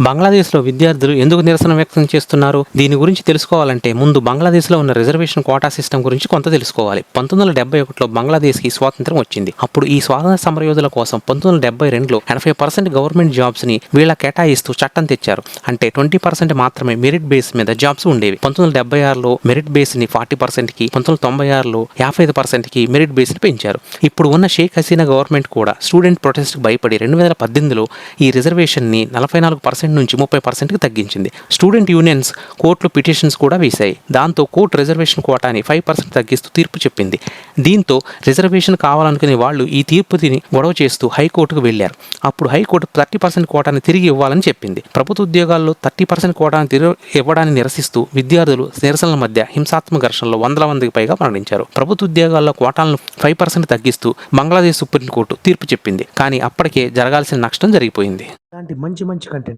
బంగ్లాదేశ్లో విద్యార్థులు ఎందుకు నిరసన వ్యక్తం చేస్తున్నారు? దీని గురించి తెలుసుకోవాలంటే ముందు బంగ్లాదేశ్లో ఉన్న రిజర్వేషన్ కోటా సిస్టమ్ గురించి కొంత తెలుసుకోవాలి. 1971లో బంగ్లాదేశ్కి స్వాతంత్రం వచ్చింది. అప్పుడు ఈ స్వాతంత్ర సమరయోధుల కోసం 1972లో 80% గవర్నమెంట్ జాబ్స్ని వీళ్ళ కేటాయిస్తూ చట్టం తెచ్చారు. అంటే 20% మాత్రమే మెరిట్ బేస్ మీద జాబ్స్ ఉండేవి. 1976లో మెరిట్ బేస్ని 40%కి, 1996లో 55%కి మెరిట్ బేస్ని పెంచారు. ఇప్పుడు ఉన్న షేక్ హసీనా గవర్నమెంట్ కూడా స్టూడెంట్ ప్రొటెస్ట్కి భయపడి 2018లో ఈ రిజర్వేషన్ని 44% నుంచి 30%కి తగ్గించింది. స్టూడెంట్ యూనియన్స్ కోర్టులో పిటిషన్స్ కూడా వేశాయి. దాంతో కోర్టు రిజర్వేషన్ కోటాని 5% తగ్గిస్తూ తీర్పు చెప్పింది. దీంతో రిజర్వేషన్ కావాలనుకునే వాళ్ళు ఈ తీర్పుని గొడవ చేస్తూ హైకోర్టుకు వెళ్లారు. అప్పుడు హైకోర్టు 30% కోటాని తిరిగి ఇవ్వాలని చెప్పింది. ప్రభుత్వ ఉద్యోగాల్లో 30% కోటాని తిరిగి ఇవ్వడాన్ని నిరసిస్తూ విద్యార్థులు నిరసనల మధ్య హింసాత్మక ఘర్షణలో వందల మందికి పైగా మరణించారు. ప్రభుత్వ ఉద్యోగాల్లో కోటాలను 5% తగ్గిస్తూ బంగ్లాదేశ్ సుప్రీంకోర్టు తీర్పు చెప్పింది. కానీ అప్పటికే జరగాల్సిన నష్టం జరిగిపోయింది. ఇలాంటి మంచి కంటెంట్